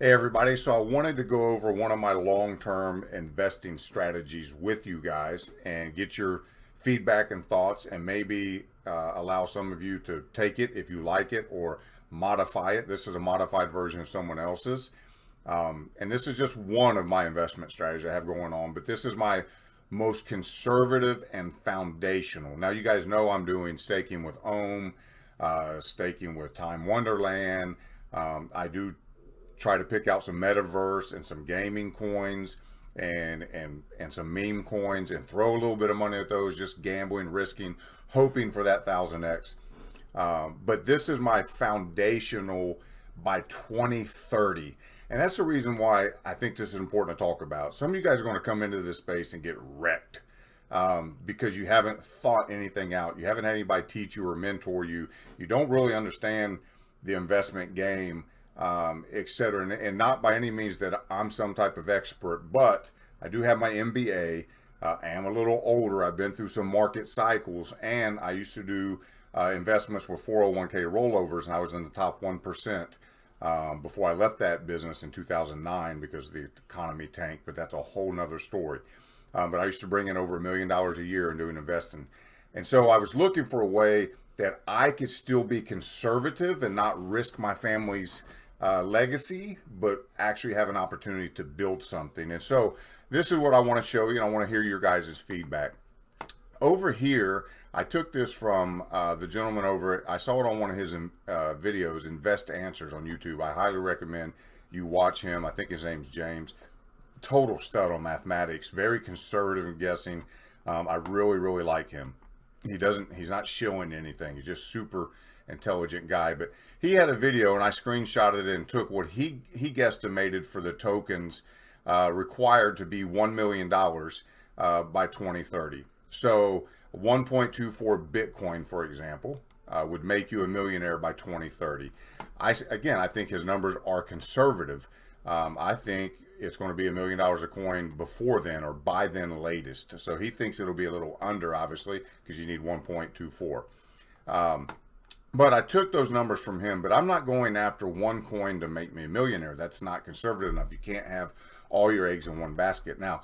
Hey everybody, so I wanted to go over one of my long-term investing strategies with you guys and get your feedback and thoughts and maybe allow some of you to take it if you like it or modify it. This is a modified version of someone else's. And this is just one of my investment strategies I have going on, but this is my most conservative and foundational. Now you guys know I'm doing staking with Ohm, staking with Time Wonderland. I do try to pick out some metaverse and some gaming coins and some meme coins and throw a little bit of money at those, just gambling, risking, hoping for that 1000x. But this is my foundational by 2030. And that's the reason why I think this is important to talk about. Some of you guys are going to come into this space and get wrecked because you haven't thought anything out. You haven't had anybody teach you or mentor you. You don't really understand the investment game, etc. And not by any means that I'm some type of expert, but I do have my MBA. I am a little older. I've been through some market cycles, and I used to do investments with 401k rollovers, and I was in the top 1% before I left that business in 2009 because the economy tanked, but that's a whole nother story. But I used to bring in over $1 million a year in doing investing. And so I was looking for a way that I could still be conservative and not risk my family's legacy, but actually have an opportunity to build something. And so this is what I want to show you, and I want to hear your guys' feedback. Over here, I took this from the gentleman over, I saw it on one of his videos, Invest Answers on YouTube. I highly recommend you watch him. I think his name's James. Total stud on mathematics, very conservative in guessing. I really, really like him. He's not shilling anything. He's just super intelligent guy. But he had a video, and I screenshotted it and took what he guesstimated for the tokens required to be $1 million by 2030. So 1.24 Bitcoin, for example, would make you a millionaire by 2030. I think his numbers are conservative. I think it's going to be $1 million a coin before then or by then latest. So he thinks it'll be a little under, obviously, because you need 1.24. But I took those numbers from him, but I'm not going after one coin to make me a millionaire. That's not conservative enough. You can't have all your eggs in one basket. Now,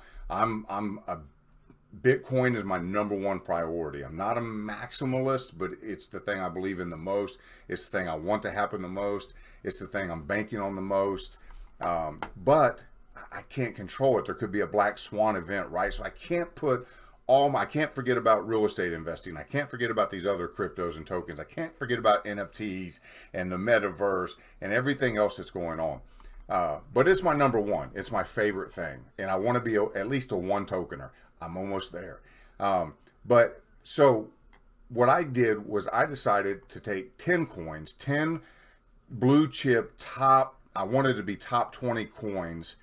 Bitcoin is my number one priority. I'm not a maximalist, but it's the thing I believe in the most. It's the thing I want to happen the most. It's the thing I'm banking on the most. But I can't control it. There could be a black swan event, right? So I can't I can't forget about real estate investing. I can't forget about these other cryptos and tokens. I can't forget about NFTs and the metaverse and everything else that's going on. But it's my number one. It's my favorite thing. And I want to be at least a one tokener. I'm almost there. But so what I did was I decided to take 10 coins, 10 blue chip I wanted to be top 20 coins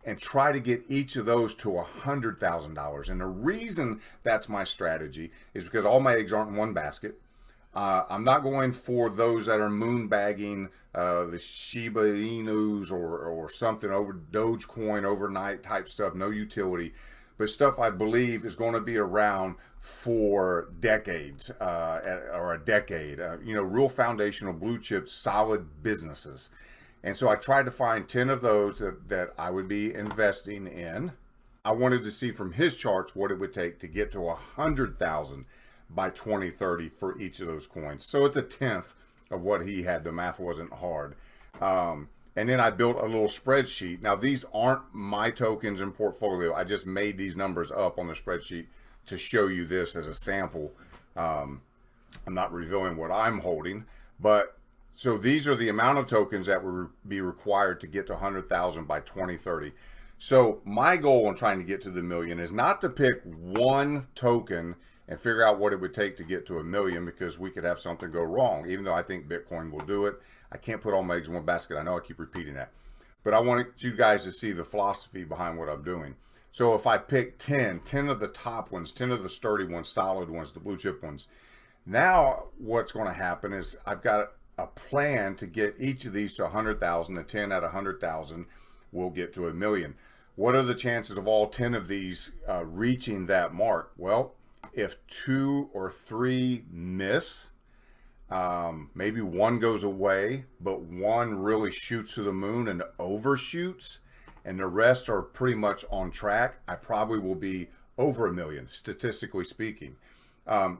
and try to get each of those to $100,000. And the reason that's my strategy is because all my eggs aren't in one basket. I'm not going for those that are moonbagging the Shiba Inus or something over Dogecoin overnight type stuff, no utility, but stuff I believe is going to be around for decades or a decade. Real foundational blue chip solid businesses. And so I tried to find 10 of those that I would be investing in. I wanted to see from his charts what it would take to get to 100,000 by 2030 for each of those coins. So it's a tenth of what he had. The math wasn't hard. And then I built a little spreadsheet. Now, these aren't my tokens in portfolio. I just made these numbers up on the spreadsheet to show you this as a sample. I'm not revealing what I'm holding, but so these are the amount of tokens that would be required to get to 100,000 by 2030. So my goal in trying to get to the million is not to pick one token and figure out what it would take to get to a million, because we could have something go wrong, even though I think Bitcoin will do it. I can't put all my eggs in one basket. I know I keep repeating that. But I want you guys to see the philosophy behind what I'm doing. So if I pick 10 of the top ones, 10 of the sturdy ones, solid ones, the blue chip ones, now what's going to happen is I've got a plan to get each of these to 100,000. The 10 at 100,000 will get to a million. What are the chances of all 10 of these reaching that mark? Well, if 2 or 3 miss, Maybe one goes away, but one really shoots to the moon and overshoots, and the rest are pretty much on track. I probably will be over a million, statistically speaking.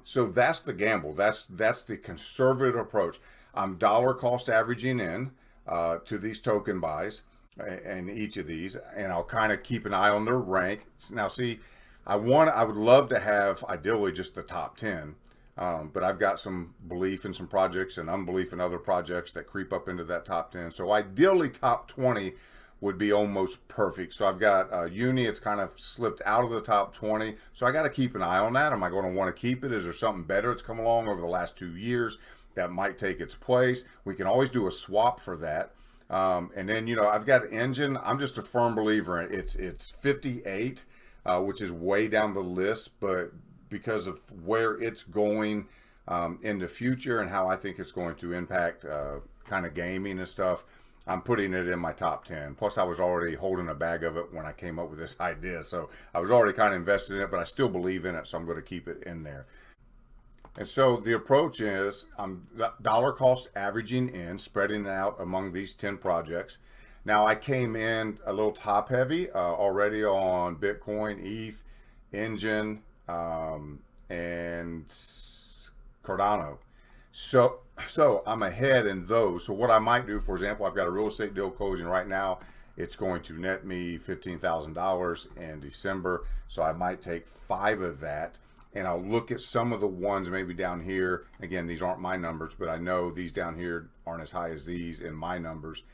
So that's the gamble. That's the conservative approach. I'm dollar cost averaging in to these token buys and each of these, and I'll kind of keep an eye on their rank. Now, see, I would love to have ideally just the top 10. But I've got some belief in some projects and unbelief in other projects that creep up into that top 10. So ideally, top 20 would be almost perfect. So I've got Uni, it's kind of slipped out of the top 20. So I got to keep an eye on that. Am I going to want to keep it? Is there something better that's come along over the last 2 years that might take its place? We can always do a swap for that. And then, I've got Engine. I'm just a firm believer in it. It's 58, which is way down the list, but because of where it's going in the future and how I think it's going to impact kind of gaming and stuff, I'm putting it in my top 10. Plus, I was already holding a bag of it when I came up with this idea. So I was already kind of invested in it, but I still believe in it. So I'm going to keep it in there. And so the approach is I'm dollar cost averaging in, spreading it out among these 10 projects. Now, I came in a little top heavy already on Bitcoin, ETH, Engine, and Cardano. So I'm ahead in those. So what I might do, for example, I've got a real estate deal closing right now. It's going to net me $15,000 in December. So I might take 5 of that, and I'll look at some of the ones maybe down here. Again, these aren't my numbers, but I know these down here aren't as high as these in my numbers.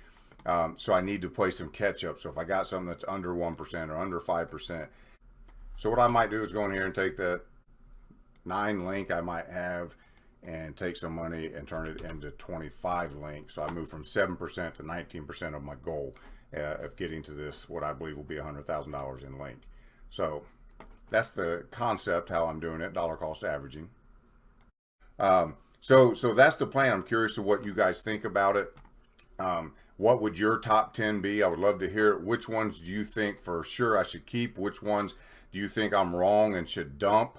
So I need to play some catch up. So if I got something that's under 1% or under 5%, so what I might do is go in here and take that 9 link I might have and take some money and turn it into 25 link. So I move from 7% to 19% of my goal of getting to this, what I believe will be $100,000 in link. So that's the concept, how I'm doing it, dollar cost averaging. So that's the plan. I'm curious of what you guys think about it. What would your top 10 be? I would love to hear it. Which ones do you think for sure I should keep? Which ones do you think I'm wrong and should dump?